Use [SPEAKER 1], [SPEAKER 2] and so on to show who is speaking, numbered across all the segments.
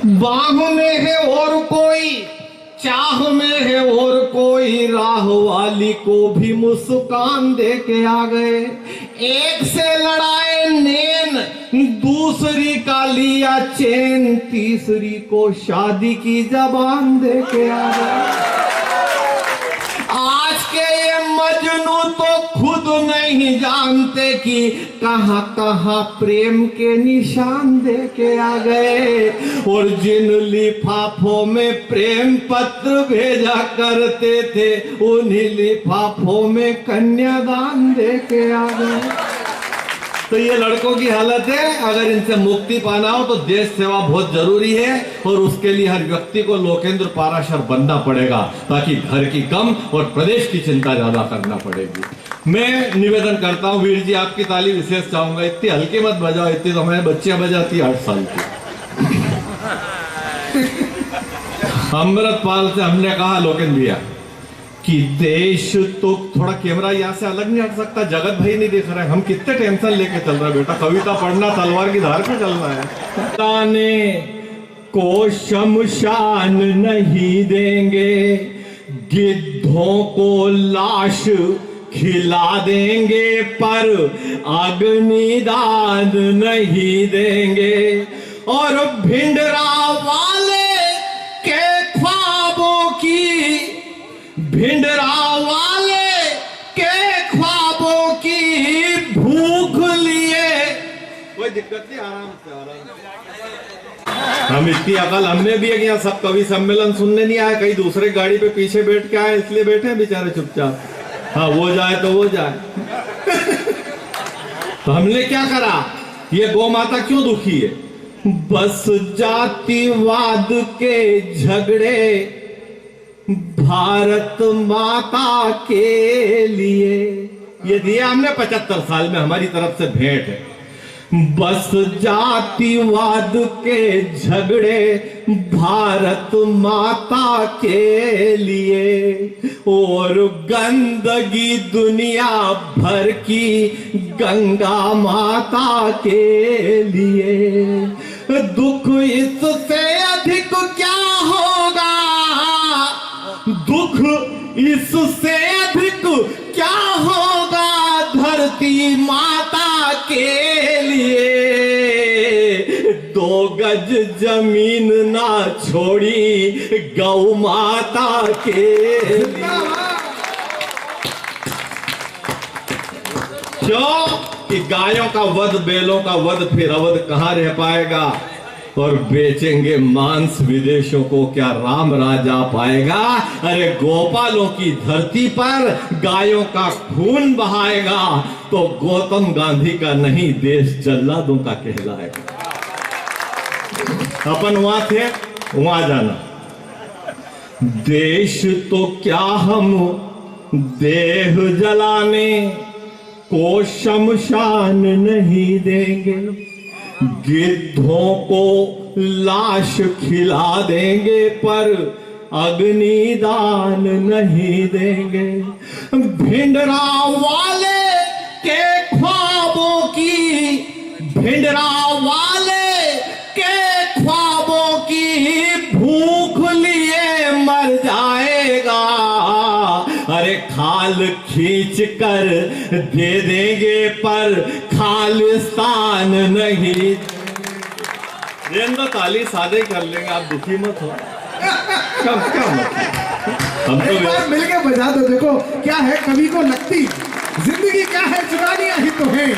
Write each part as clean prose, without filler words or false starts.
[SPEAKER 1] बाह में है और कोई, चाह में है और कोई, राह वाली को भी मुस्कान दे के आ गए। एक से लड़ाए नेन, दूसरी का लिया चैन, तीसरी को शादी की जबान दे के आ गए। आज के ये मजनू तो खुद नहीं जानते कि कहां कहां प्रेम के निशान दे के आ गए। और जिन लिफाफों में प्रेम पत्र भेजा करते थे, उन्हीं लिफाफों में कन्यादान दे के आ गए। तो ये लड़कों की हालत है। अगर इनसे मुक्ति पाना हो तो देश सेवा बहुत जरूरी है, और उसके लिए हर व्यक्ति को लोकेंद्र पाराशर बनना पड़ेगा, ताकि घर की कम और प्रदेश की चिंता ज्यादा करना पड़ेगी। मैं निवेदन करता हूँ, वीर जी आपकी ताली विशेष चाहूंगा। इतनी हल्की मत बजाओ, इतनी तो हमारे बच्चियां बजाती 8 साल की। अमृतपाल से हमने कहा लोकेंद्र भैया कि देश तो, थोड़ा कैमरा यहाँ से अलग नहीं हट सकता, जगत भाई नहीं देख रहे, हम कितने टेंशन लेके चल रहे हैं बेटा, कविता पढ़ना तलवार की धार पे चलना है। ताने को शमशान नहीं देंगे, गिद्धों को लाश खिला देंगे, पर अग्निदान नहीं देंगे। और भिंडरा वाले के ख्वाबों की, भिंडरा वाले के ख्वाबों की भूख लिए, कोई दिक्कत नहीं, आराम से। हम इतनी अकल हमने भी है कि यहाँ सब कवि सम्मेलन सुनने नहीं आए, कहीं दूसरे गाड़ी पे पीछे बैठ के आए, इसलिए बैठे हैं बेचारे चुपचाप। हाँ, वो जाए तो वो जाए। तो हमने क्या करा, ये गौ माता क्यों दुखी है? बस जातिवाद के झगड़े भारत माता के लिए, ये दिया हमने 75 साल में, हमारी तरफ से भेंट है। बस जातिवाद के झगड़े भारत माता के लिए, और गंदगी दुनिया भर की गंगा माता के लिए। दुख इससे अधिक क्या होगा, दुख इससे अधिक क्या होगा धरती माता के लिए। 2 गज जमीन ना छोड़ी गौ माता के लिए। क्यों कि गायों का वध, बैलों का वध, फिर अवध कहां रह पाएगा। और बेचेंगे मांस विदेशों को, क्या राम राज आ पाएगा। अरे गोपालों की धरती पर गायों का खून बहाएगा, तो गौतम गांधी का नहीं, देश जल्लादों का कहलाएगा। अपन वहां थे, वहां जाना। देश तो क्या हम देह जलाने को शमशान नहीं देंगे, गिद्धों को लाश खिला देंगे, पर अग्निदान नहीं देंगे। भिंडरा वाले के ख्वाबों की, भिंडरा वाले के ख्वाबों की भूख लिए मर जाएगा। अरे खाल खींच कर दे देंगे, पर खालिस्तान नहीं। तो ताली सादे कर लेंगे, आप दुखी मत हो। क्या मत, हम तो
[SPEAKER 2] एक बार मिलके बजा दो। देखो क्या है कवि को लगती जिंदगी, क्या है चुरानियां ही तो है,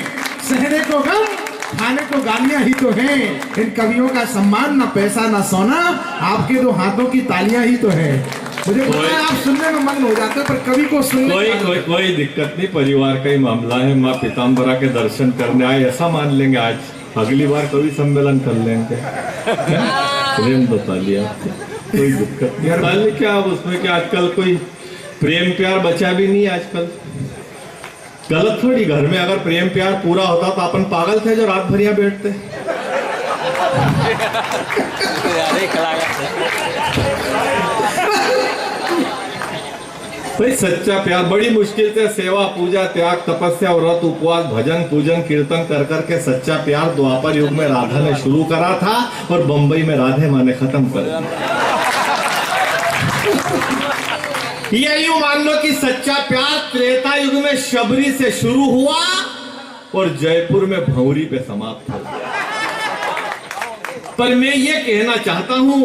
[SPEAKER 2] सहने को गम खाने को गालियां ही तो हैं। इन कवियों का सम्मान, ना पैसा ना सोना, आपके 2 हाथों की तालियां ही तो है। मुझे पता है आप सुनने में मग्न हो जाते हैं, पर कवि को सुनने
[SPEAKER 1] कोई दिक्कत नहीं, परिवार का ही मामला है। माँ पीताम्बरा के दर्शन करने आए, ऐसा मान लेंगे। आज अगली बार कवि सम्मेलन कर लेंगे। प्रेम बता लिया, कोई दिक्कत नहीं। क्या उसमें क्या, आजकल कोई प्रेम प्यार बचा भी नहीं आजकल। गलत थोड़ी, घर में अगर प्रेम प्यार पूरा होता तो अपन पागल थे जो रात भर यहाँ बैठते। भाई सच्चा प्यार बड़ी मुश्किल से सेवा पूजा त्याग तपस्या और व्रत उपवास भजन पूजन कीर्तन कर करके सच्चा प्यार द्वापर युग में राधा ने शुरू करा था और बंबई में राधे माँ ने खत्म कर दिया। ये यूं मान लो कि सच्चा प्यार त्रेता युग में शबरी से शुरू हुआ और जयपुर में भंवरी पे समाप्त हो गया। पर मैं ये कहना चाहता हूं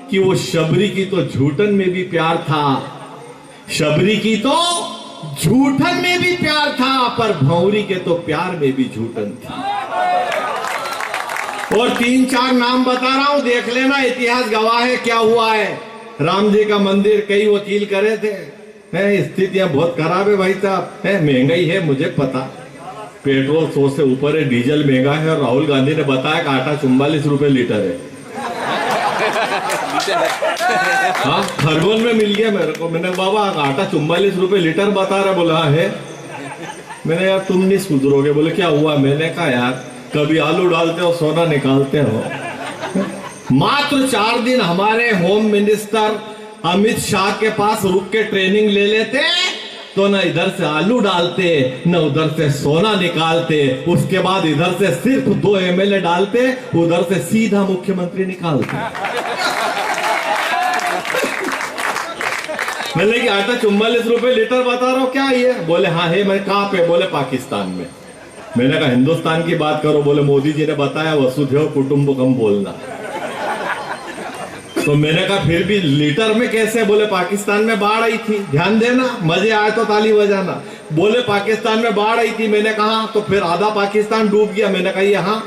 [SPEAKER 1] कि वो शबरी की तो झूठन में भी प्यार था, शबरी की तो झूठन में भी प्यार था, पर भंवरी के तो प्यार में भी झूठन थी। और 3-4 नाम बता रहा हूं, देख लेना, इतिहास गवाह है क्या हुआ है। राम जी का मंदिर कई वकील करे थे, स्थितियां बहुत खराब है भाई साहब, महंगाई है मुझे पता, पेट्रोल 100 से ऊपर है, डीजल महंगा है, और राहुल गांधी ने बताया कि आटा 44 रुपए लीटर है। हाँ, खरगोन में मिल गया मेरे को। मैंने बाबा आटा 44 रुपए लीटर बता रहा, बोला है। मैंने यार तुम नहीं सुधरोगे, बोले क्या हुआ। मैंने कहा यार कभी आलू डालते हो सोना निकालते हो। मात्र 4 दिन हमारे होम मिनिस्टर अमित शाह के पास रुक के ट्रेनिंग ले लेते तो न इधर से आलू डालते न उधर से सोना निकालते। उसके बाद इधर से सिर्फ 2 MLA डालते, उधर से सीधा मुख्यमंत्री निकालते। मैंने कि आटा 44 रुपए लीटर बता रहा हूं क्या ये। बोले हाँ है। मैं कहां पे। बोले पाकिस्तान में। मैंने कहा हिंदुस्तान की बात करो। बोले मोदी जी ने बताया वसुधैव कुटुंबकम बोलना। तो मैंने कहा फिर भी लीटर में कैसे। बोले पाकिस्तान में बाढ़ आई थी, ध्यान देना, मजे आए तो ताली बजाना। बोले पाकिस्तान में बाढ़ आई थी। मैंने कहा तो फिर आधा पाकिस्तान डूब गया। मैंने कहा ये हाँ।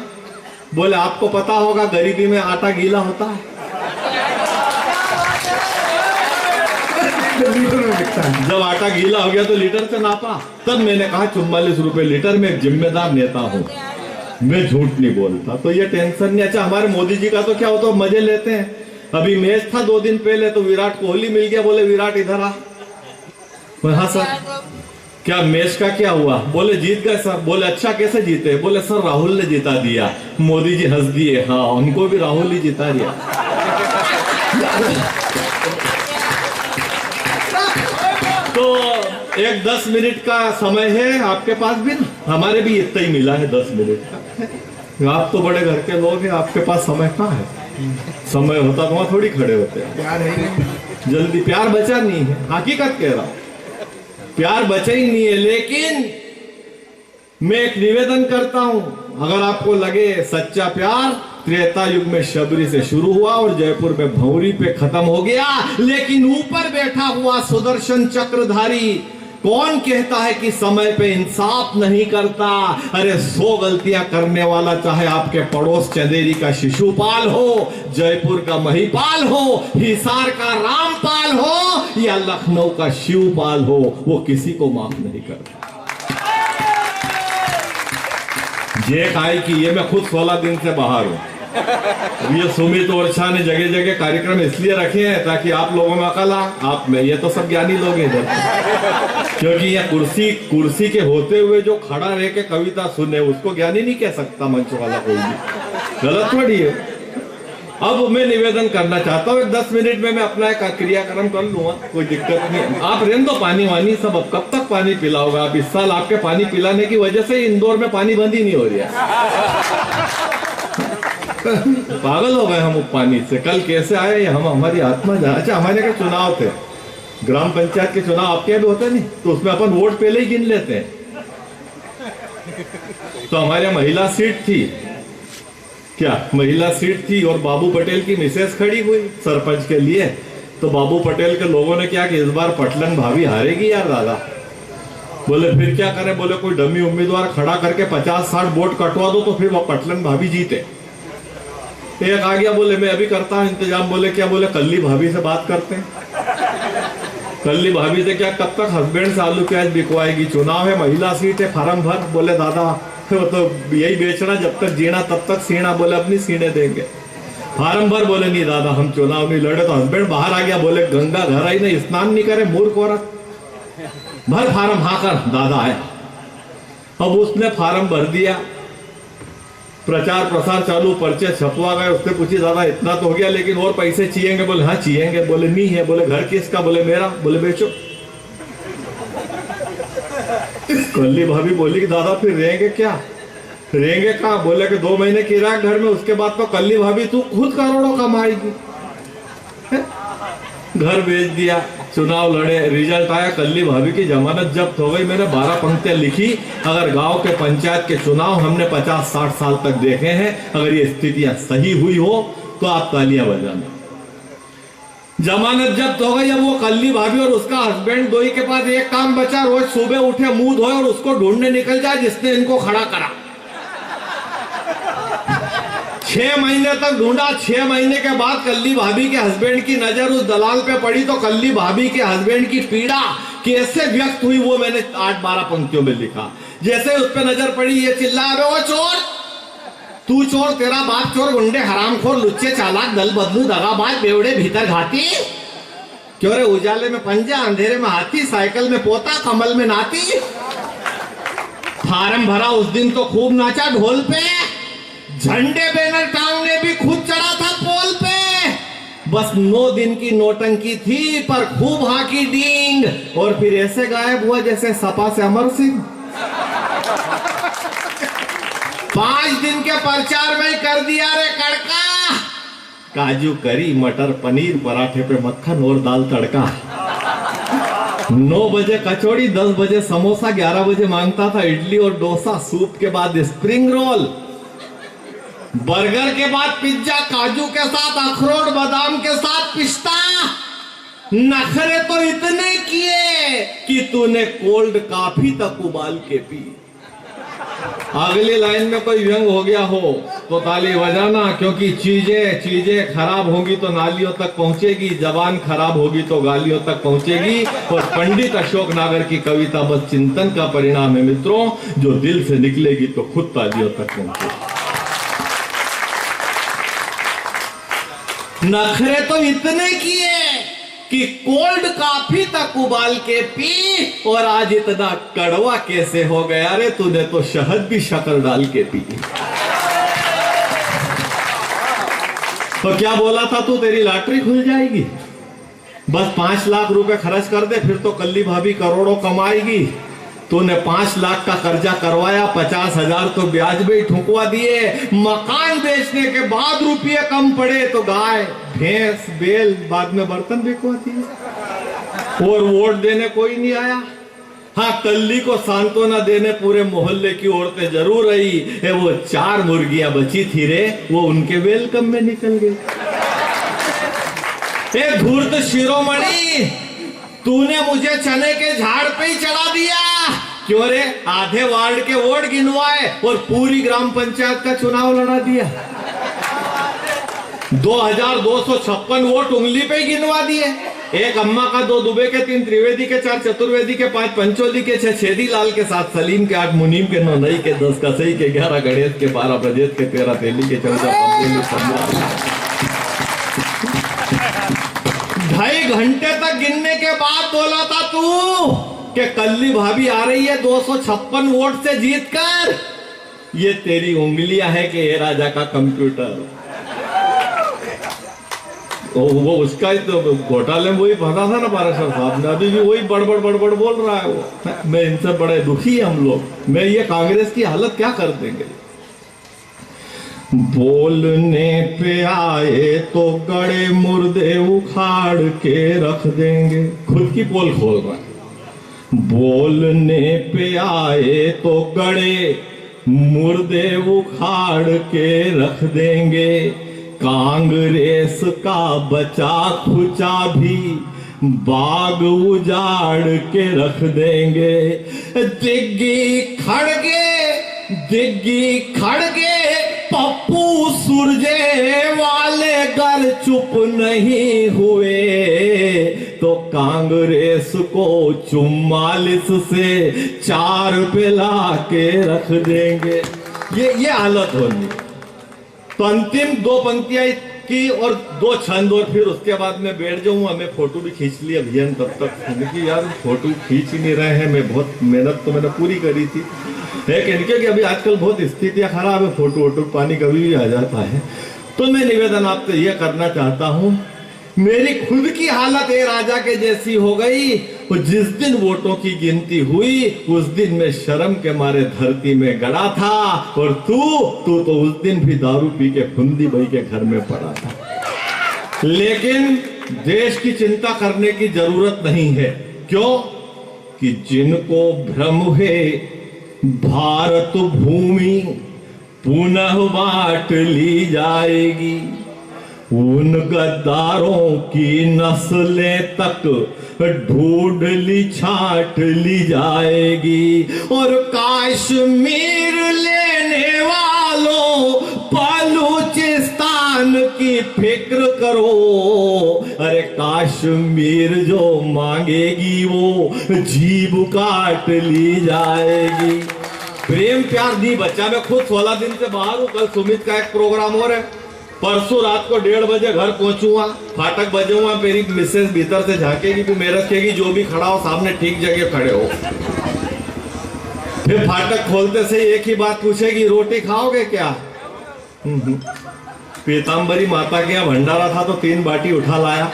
[SPEAKER 1] बोले आपको पता होगा गरीबी में आटा गीला होता है। जब आटा गीला हो गया तो लीटर से नापा। तब मैंने कहा 44 रुपए लीटर में एक जिम्मेदार नेता हूं, मैं झूठ नहीं बोलता। तो ये टेंशन नहीं। अच्छा हमारे मोदी जी का तो क्या होता है, मजे लेते हैं। अभी मैच था 2 दिन पहले, तो विराट कोहली मिल गया। बोले विराट इधर आ। हाँ सर क्या मैच का क्या हुआ। बोले जीत गए सर। बोले अच्छा कैसे जीते। बोले सर राहुल ने जिता दिया। मोदी जी हंस दिए। हाँ उनको भी राहुल ही जिता दिया। तो एक 10 मिनट का समय है आपके पास भी ना, हमारे भी इतना ही मिला है 10 मिनट। आप तो बड़े घर के लोग हैं, आपके पास समय कहाँ है। समय होता तो वहां थोड़ी खड़े होते हैं।
[SPEAKER 2] प्यार है
[SPEAKER 1] जल्दी प्यार बचा नहीं है, हकीकत कह रहा हूं, प्यार बचा ही नहीं है। लेकिन मैं एक निवेदन करता हूं, अगर आपको लगे सच्चा प्यार त्रेता युग में शबरी से शुरू हुआ और जयपुर में भंवरी पे खत्म हो गया, लेकिन ऊपर बैठा हुआ सुदर्शन चक्रधारी कौन कहता है कि समय पे इंसाफ नहीं करता। अरे 100 गलतियां करने वाला, चाहे आपके पड़ोस चंदेरी का शिशुपाल हो, जयपुर का महिपाल हो, हिसार का रामपाल हो या लखनऊ का शिवपाल हो, वो किसी को माफ नहीं करता। जे खाए कि ये मैं खुद 16 दिन से बाहर हूं। ये सुमित और शाह ने जगह जगह कार्यक्रम इसलिए रखे हैं ताकि आप लोगों में अकल आ। आप में ये तो सब ज्ञानी लोग हैं इधर, क्योंकि ये कुर्सी के होते हुए जो खड़ा रह के कविता सुने उसको ज्ञानी नहीं कह सकता मंच वाला कोई भी। गलत थोड़ी है। अब मैं निवेदन करना चाहता हूँ, 10 मिनट में मैं अपना एक क्रियाक्रम कर लूंगा, कोई दिक्कत नहीं। आप रहने दो पानी वानी सब। अब कब तक पानी पिलाओगा। अब इस साल आपके पानी पिलाने की वजह से इंदौर में पानी बंद ही नहीं हो रही है। पागल हो गए हम पानी से। कल कैसे आए हम, हमारी आत्मा जा। अच्छा हमारे के चुनाव थे, ग्राम पंचायत के चुनाव आपके भी होते नहीं, तो उसमें अपन वोट पहले ही गिन लेते हैं। तो हमारे महिला सीट थी, क्या महिला सीट थी, और बाबू पटेल की मिसेस खड़ी हुई सरपंच के लिए। तो बाबू पटेल के लोगों ने क्या कि इस बार पटलन भाभी हारेगी यार दादा। बोले फिर क्या करें। बोले कोई डमी उम्मीदवार खड़ा करके 50-60 वोट कटवा दो तो फिर वो पटलन भाभी जीते। एक आ गया, बोले मैं अभी करता हूं इंतजाम। बोले क्या। बोले कल्ली भाभी से बात करते हैं। कल्ली भाभी से क्या, कब तक हस्बैंड से आलू प्याज बिकवाएगी, चुनाव है, महिला सीट है, फार्म भर। बोले दादा तो यही बेचना, जब तक जीना तब तक सीना। बोले अपनी सीने देंगे, फार्म भर। बोले नहीं दादा हम चुनाव नहीं लड़े। तो हस्बैंड बाहर आ गया। बोले गंगा घर आई नहीं, स्नान नहीं करे, मूर्ख औरत, भर फार्म। हाँ कर दादा है। अब उसने फार्म भर दिया, प्रचार प्रसार चालू, पर्चे छपवा गए। उसने पूछी दादा इतना तो हो गया लेकिन और पैसे चाहिएंगे। बोले हाँ चाहिएंगे। बोले नहीं है। बोले घर किसका। बोले मेरा। बोले बेचो। कल्ली भाभी बोली कि दादा फिर रहेंगे क्या, रहेंगे कहाँ? बोले कि 2 महीने किराया घर में, उसके बाद तो कल्ली भाभी तू खुद करोड़ों कमाएगी। घर बेच दिया, चुनाव लड़े, रिजल्ट आया, कल्ली भाभी की जमानत जब्त हो गई। मैंने 12 पंक्तियां लिखी, अगर गांव के पंचायत के चुनाव हमने 50-60 साल तक देखे हैं, अगर ये स्थितियां सही हुई हो तो आप तालियां बजाना। जमानत जब्त हो गई। अब वो कल्ली भाभी और उसका हस्बैंड दो ही के पास एक काम बचा, रोज सुबह उठे मुंह धोए और उसको ढूंढने निकल जाए जिसने इनको खड़ा करा। 6 महीने तक ढूंढा। 6 महीने के बाद कल्ली भाभी के हस्बैंड की नजर उस दलाल पे पड़ी तो कल्ली भाभी के हस्बैंड की पीड़ा कैसे व्यक्त हुई वो मैंने 8-12 पंक्तियों में लिखा। जैसे उस पे नजर पड़ी, ये चिल्ला रहे, ओ चोर, तू चोर, तेरा बाप चोर, गुंडे, हरामखोर, लुच्चे, चालाक, दल बदलू, दगाबाज, बेवड़े, भीतर घाती, क्यों रे? उजाले में पंजा, अंधेरे में हाथी, साइकिल में पोता, कमल में नाती। फार्म भरा उस दिन तो खूब नाचा ढोल पे, झंडे बैनर टांगने भी खुद चढ़ा था पोल पे। बस 9 दिन की नोटंकी थी पर खूब हाकी डींग, और फिर ऐसे गायब हुआ जैसे सपा से अमर सिंह। 5 दिन के प्रचार में कर दिया रे कड़का, काजू करी, मटर पनीर, पराठे पे मक्खन और दाल तड़का। 9 बजे कचौड़ी, 10 बजे समोसा, 11 बजे मांगता था इडली और डोसा, सूप के बाद स्प्रिंग रोल, बर्गर के बाद पिज्जा, काजू के साथ अखरोट, बादाम के साथ पिस्ता। नखरे तो इतने किए कि तूने कोल्ड कॉफी तक उबाल के पी। अगली लाइन में कोई व्यंग हो गया हो तो ताली बजाना, क्योंकि चीजें खराब होगी तो नालियों तक पहुंचेगी, जबान खराब होगी तो गालियों तक पहुंचेगी। और पंडित अशोक नागर की कविता बस चिंतन का परिणाम है मित्रों, जो दिल से निकलेगी तो खुद तालियों तक पहुंचेगी। नखरे तो इतने किए कि कोल्ड कॉफी तक उबाल के पी, और आज इतना कड़वा कैसे हो गया रे? तूने तो शहद भी शक्कर डाल के पी। तो क्या बोला था तू, तेरी लॉटरी खुल जाएगी, बस 5 लाख रुपए खर्च कर दे फिर तो कल्ली भाभी करोड़ों कमाएगी। तूने 5 लाख का कर्जा करवाया, 50,000 तो ब्याज में ही ठुकवा दिए। मकान बेचने के बाद रुपये कम पड़े तो गाय, भैंस, बैल, बाद में बर्तन बिकवा दिए। और वोट देने कोई नहीं आया। हाँ, कल्ली को सांत्वना देने पूरे मोहल्ले की औरतें जरूर आई। वो 4 मुर्गियां बची थी रे, वो उनके वेलकम में निकल गई। धूर्त शिरोमणि, तूने मुझे चने के झाड़ पे ही चढ़ा दिया। क्यों रे? आधे वार्ड के वोट गिनवाए और पूरी ग्राम पंचायत का चुनाव लड़ा दिया। 2256 वोट उंगली पे ही गिनवा दिए। 1 अम्मा का, 2 दुबे के, 3 त्रिवेदी के, 4 चतुर्वेदी के, 5 पंचोली के, 6 छेदी लाल के, 7 सलीम के, 8 मुनीम के, 9 नई के, 10 कसई के, 11 गणेश के, 12 ब्रजेश के, 13 तेली के, 14 2.5 घंटे तक गिनने के बाद बोला था तू कि कल्ली भाभी आ रही है 256 वोट से जीतकर। ये तेरी उंगलियां है कि ये राजा का कंप्यूटर। वो उसका ही तो घोटाले में वही फंसा था ना पाराशर साहब ने, अभी भी वही बड़बड़ बोल रहा है वो। मैं इनसे बड़े दुखी है हम लोग। मैं ये कांग्रेस की हालत क्या कर देंगे। बोलने पे आए तो गड़े मुर्दे उखाड़ के रख देंगे। खुद की पोल खोल रहा है। बोलने पे आए तो गड़े मुर्दे उखाड़ के रख देंगे। कांग्रेस का बचा खुचा भी बाग उजाड़ के रख देंगे। दिग्गी खड़गे पप्पू सुरजे वाले गर चुप नहीं हुए तो कांग्रेस को 44 से 4 पे ला के रख देंगे। ये हालत होनी। तो अंतिम 2 पंक्तियां की और 2 छंद और फिर उसके बाद मैं बैठ जाऊंगा। मैं फोटो भी खींच लिया भैया तब तक, क्योंकि यार फोटो खींच ही नहीं रहे हैं। मैं बहुत मेहनत तो मैंने पूरी करी थी, लेकिन क्योंकि अभी आजकल बहुत स्थितियां खराब है, फोटो पानी कभी भी आ जाता है। तो मैं निवेदन आपसे यह करना चाहता हूं, मेरी खुद की हालत ए राजा के जैसी हो गई वो जिस दिन वोटों की गिनती हुई उस दिन मैं शर्म के मारे धरती में गड़ा था, और तू तो उस दिन भी दारू पी के फुंदी भाई के घर में पड़ा था। लेकिन देश की चिंता करने की जरूरत नहीं है। क्यों? कि जिनको भ्रम है भारत भूमि पुनः बांट ली जाएगी, उन गद्दारों की नस्लें तक ढूंढ ली छाट ली जाएगी। और कश्मीर लेने वालों बलूचिस्तान की फिक्र करो, अरे कश्मीर जो मांगेगी वो जीभ काट ली जाएगी। प्रेम प्यार नहीं बच्चा। मैं खुद 16 दिन से बाहर हूँ। कल सुमित का एक प्रोग्राम हो रहा है, परसों रात को 1:30 बजे घर पहुंचूंगा, फाटक बजूंगा, मेरी मिसेस भीतर से झांकेगी, तू मेरा कहेगी जो भी खड़ा हो सामने ठीक जगह खड़े हो। फिर फाटक खोलते से एक ही बात पूछेगी, रोटी खाओगे क्या? पीताम्बरी माता के यहाँ भंडारा था तो 3 बाटी उठा लाया,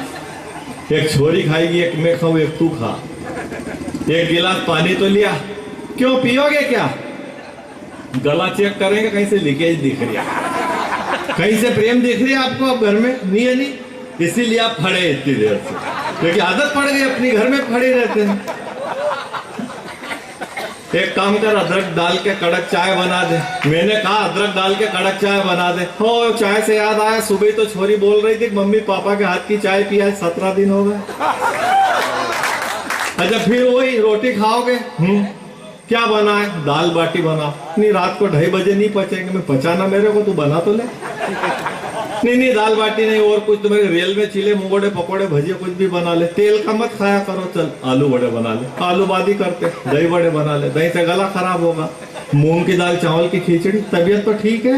[SPEAKER 1] एक छोरी खाएगी, एक मैं खाऊं, एक तू खा। एक गिलास पानी तो लिया, क्यों पियोगे क्या? गला चेक करेंगे कहीं से लीकेज दिख रही है, कहीं से प्रेम दिख रही है आपको अब घर में? नहीं है, नहीं, इसीलिए आप खड़े इतनी देर से, क्योंकि आदत पड़ गई, अपनी घर में खड़े रहते हैं। एक काम कर, अदरक डाल के कड़क चाय बना दे। मैंने कहा अदरक डाल के कड़क चाय बना दे। हो, चाय से याद आया, सुबह तो छोरी बोल रही थी मम्मी पापा के हाथ की चाय पिया 17 दिन हो गए। अच्छा, फिर वही रोटी खाओगे? क्या बना है? दाल बाटी बना। नहीं, रात को 2:30 बजे नहीं पचेंगे। मैं पचाना मेरे को, तू बना तो ले। नहीं, दाल बाटी नहीं, और कुछ तो मेरे रेल में चिले मुंगोड़े पकोड़े भजिए कुछ भी बना ले। तेल का मत खाया करो, चल आलू बड़े बना ले, आलू बादी करते, दही बड़े बना ले, दही से गला खराब होगा। मूंग की दाल चावल की खिचड़ी, तबीयत तो ठीक है।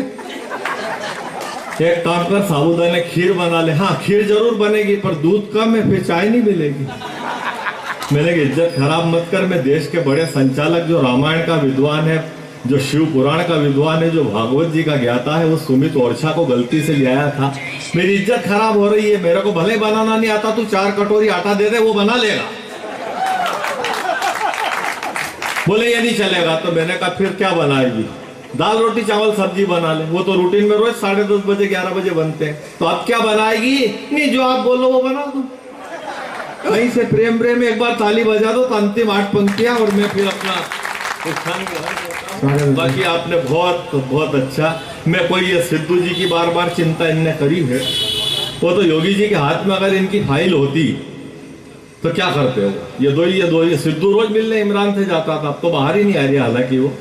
[SPEAKER 1] एक काम कर, साबूदाने खीर बना ले। हाँ, खीर जरूर बनेगी पर दूध कम है, फिर चाय नहीं मिलेगी। मैंने इज्जत खराब मत कर। मैं देश के बड़े संचालक, जो रामायण का विद्वान है, जो शिव पुराण का विद्वान है, जो भागवत जी का ज्ञाता है, वो सुमित ओरछा को गलती से ले आया था। मेरी इज्जत खराब हो रही है। मेरे को भले बनाना नहीं आता, तू 4 कटोरी आटा दे दे, वो बना लेगा। बोले ये नहीं चलेगा, तो मैंने कहा फिर क्या बनाएगी? दाल रोटी चावल सब्जी बना ले। वो तो रूटीन में रोज 10:30 बजे 11 बजे बनते हैं। तो अब क्या बनाएगी? नहीं, जो आप बोलो वो बना दो। कहीं से प्रेम प्रेम एक बार ताली बजा दो तो अंतिम 8 पंक्तियां, और मैं फिर अपना। बाकी आपने बहुत अच्छा। मैं कोई ये सिद्धू जी की बार बार चिंता इनने करी है, वो तो योगी जी के हाथ में अगर इनकी फाइल होती तो क्या करते हो? ये दो ही सिद्धू रोज मिलने इमरान से जाता था, अब तो बाहर ही नहीं आ रही हालांकि वो।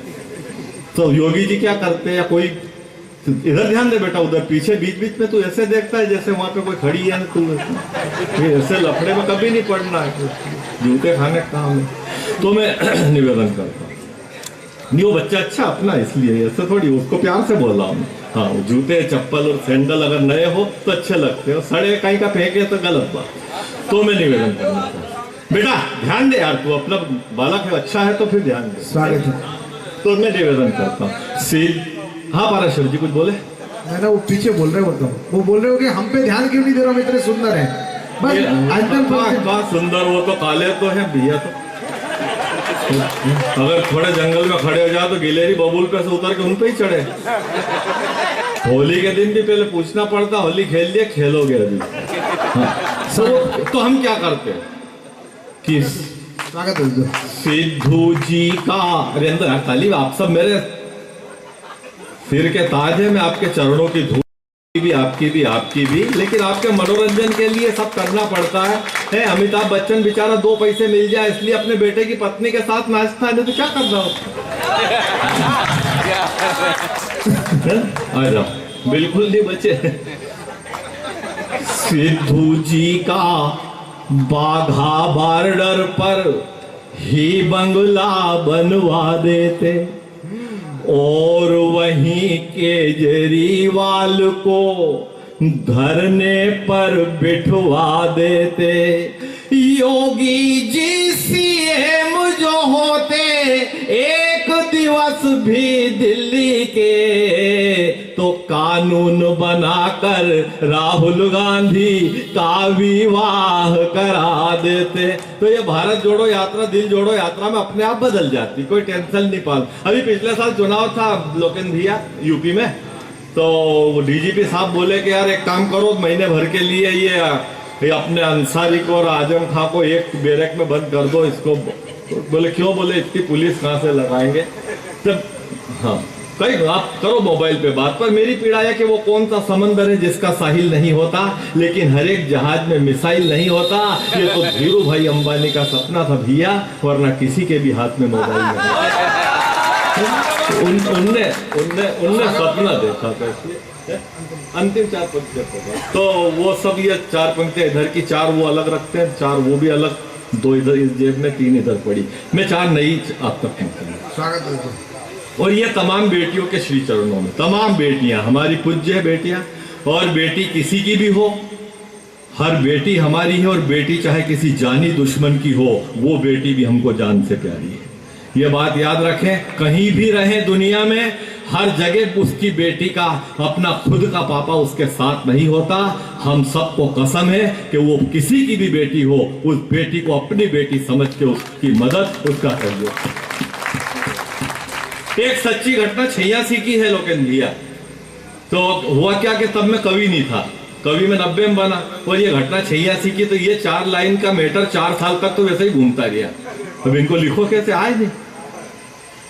[SPEAKER 1] तो योगी जी क्या करते हैं? या कोई इधर ध्यान दे बेटा, उधर पीछे बीच बीच में तू ऐसे देखता है जैसे वहां पे कोई खड़ी है। तू ऐसे लफड़े में कभी नहीं पड़ना है, जूते खाने का काम है। तो मैं निवेदन करता हूँ, नहीं वो बच्चा अच्छा अपना, इसलिए ऐसे थोड़ी, उसको प्यार से बोल रहा हूँ। हाँ, जूते चप्पल और सैंडल अगर नए हो तो अच्छे लगते हो, सड़े कहीं का फेंके तो गलत बात। तो मैं निवेदन करना चाहता हूँ, बेटा ध्यान दे यार, तू अपना बालक है, अच्छा है तो फिर ध्यान दे।
[SPEAKER 2] स्वागत है।
[SPEAKER 1] तो मैं निवेदन करता हूँ। हाँ पाराशर जी कुछ बोले?
[SPEAKER 2] मैं ना वो पीछे बोल रहे होता हूँ, वो बोल रहे हो कि हम पे ध्यान क्यों नहीं दे रहा, हम इतने सुंदर हैं। बस
[SPEAKER 1] सुंदर, वो तो काले तो है भैया। तो अगर थोड़े जंगल में खड़े हो जाओ तो गिलेरी बबूल पे से उतर के उन पे ही चढ़े। होली के दिन भी पहले पूछना पड़ता, होली खेल लिए, खेलोगे अभी? तो हम क्या करते हैं कि
[SPEAKER 2] स्वागत है
[SPEAKER 1] सिद्धू जी का, अरे अंदर यार ताली, आप सब मेरे सिर के ताज है। मैं आपके चरणों की धूल भी, आपकी भी, लेकिन आपके मनोरंजन के लिए सब करना पड़ता है। अमिताभ बच्चन बेचारा 2 पैसे मिल जाए इसलिए अपने बेटे की पत्नी के साथ नाचता है, नहीं तो क्या कर रहा हो? आ जाओ, बिल्कुल नहीं बचे। सिद्धू जी का बाघा बॉर्डर पर ही बंगला बनवा देते, और वहीं केजरीवाल को धरने पर बिठवा देते। योगी जी सीएम जो होते एक दिवस भी दिल्ली के, तो काश कानून बनाकर राहुल गांधी का विवाह करा देते तो ये भारत जोड़ो यात्रा, दिल जोड़ो यात्रा में अपने आप बदल जाती, कोई टेंशन नहीं पाल। अभी पिछले साल चुनाव था लोकंधिया यूपी में, तो डीजीपी साहब बोले कि यार एक काम करो, महीने भर के लिए ये अपने अंसारी को और आजम खां को एक बैरक में बंद कर दो इसको। बोले क्यों? बोले इतनी पुलिस कहाँ से लगाएंगे। तब हाँ कई आप करो मोबाइल पे बात। पर मेरी पीड़ा है कि वो कौन सा समंदर है जिसका साहिल नहीं होता, लेकिन हर एक जहाज में मिसाइल नहीं होता। ये तो धीरू भाई अंबानी का सपना था भैया, वरना किसी के भी हाथ में मोबाइल नहीं। उनने सपना देखा था, इसलिए अंतिम 4 पंक्तियां। तो वो सब ये 4 पंक्तियां इधर की 4 वो अलग रखते हैं, 4 वो भी अलग, 2 इधर इस जेब में, 3 इधर पड़ी। मैं 4 नई आप तक पहुंचा।
[SPEAKER 2] स्वागत है।
[SPEAKER 1] और ये तमाम बेटियों के श्री चरणों में, तमाम बेटियां हमारी पूज्य बेटियां, और बेटी किसी की भी हो, हर बेटी हमारी है। और बेटी चाहे किसी जानी दुश्मन की हो, वो बेटी भी हमको जान से प्यारी है। ये बात याद रखें, कहीं भी रहें दुनिया में, हर जगह उसकी बेटी का, अपना खुद का पापा उसके साथ नहीं होता। हम सबको कसम है कि वो किसी की भी बेटी हो, उस बेटी को अपनी बेटी समझ के उसकी मदद, उसका सहयोग। एक सच्ची घटना 86 की है लोकंधिया। तो हुआ क्या कि तब मैं कवि नहीं था, कवि में 90 में बना, और ये घटना 86 की। तो ये 4 लाइन का मैटर 4 साल तक तो वैसे ही घूमता गया। अब इनको लिखो कैसे? आए नहीं,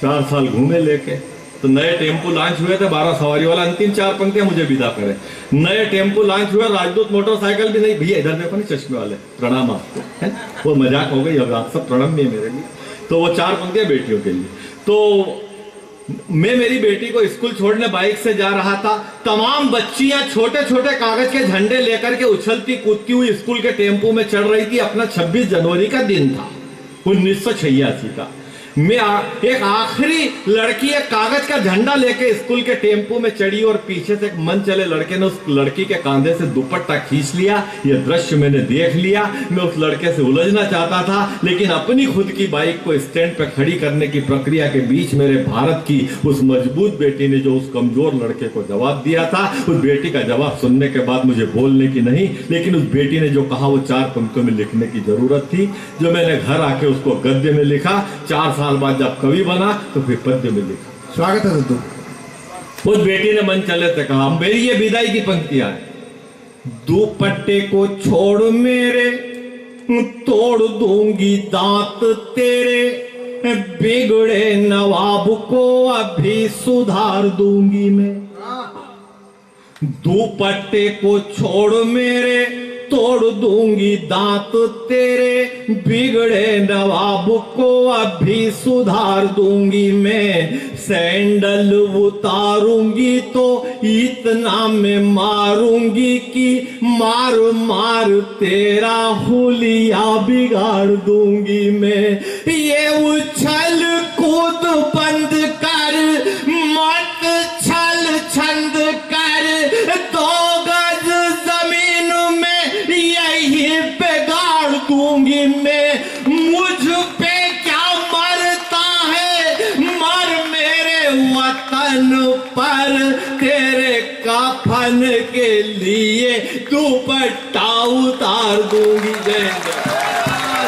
[SPEAKER 1] 4 साल घूमे लेके। तो नए टेम्पो लॉन्च हुए थे 12 सवारी वाला, अंतिम 4 पंक्तियां मुझे विदा करें। नए टेम्पो लॉन्च हुए, राजदूत मोटरसाइकिल भी नहीं। भैया इधर देखो नहीं, चश्मे वाले, प्रणाम आपको, है वो मजाक हो गई, अब आप सब प्रणाम नहीं है मेरे लिए। तो वो 4 पंक्तियां बेटियों के लिए। तो मैं मेरी बेटी को स्कूल छोड़ने बाइक से जा रहा था। तमाम बच्चियां छोटे छोटे कागज के झंडे लेकर के उछलती कूदती हुई स्कूल के टेम्पो में चढ़ रही थी। अपना 26 जनवरी का दिन था, 1986 का। मैं एक आखिरी लड़की एक कागज का झंडा लेके स्कूल के टेम्पो में चढ़ी, और पीछे से एक मन चले लड़के ने उस लड़की के कांधे से दुपट्टा खींच लिया। यह दृश्य मैंने देख लिया। मैं उस लड़के से उलझना चाहता था, लेकिन अपनी खुद की बाइक को स्टैंड पे खड़ी करने की प्रक्रिया के बीच मेरे भारत की उस मजबूत बेटी ने जो उस कमजोर लड़के को जवाब दिया था, उस बेटी का जवाब सुनने के बाद मुझे बोलने की नहीं, लेकिन उस बेटी ने जो कहा वो 4 पंक्तियों में लिखने की जरूरत थी, जो मैंने घर आके उसको गद्य में लिखा। 4 साल बाद जब कवि बना तो फिर पद्य में लिखा।
[SPEAKER 2] स्वागत है दद्दू।
[SPEAKER 1] उस बेटी ने मन चले से कहा, मेरी ये विदाई की पंक्तियां है। दुपट्टे को छोड़ मेरे, तोड़ दूंगी दांत तेरे, बिगड़े नवाब को अभी सुधार दूंगी मैं। दुपट्टे को छोड़ मेरे, तोड़ दूंगी दांत तेरे, बिगड़े नवाब को अभी सुधार दूंगी मैं। सैंडल उतारूंगी तो इतना मैं मारूंगी कि मार मार तेरा हुलिया बिगाड़ दूंगी मैं। ये उछल कूद बंद कर, मत छल छंद कर, 2 गज जमीन में यही बिगाड़ दूंगी मैं। मुझ पे क्या मरता है, मर मेरे वतन पर, तेरे कफन के लिए दुपट्टा उतार दूंगी। जय जय।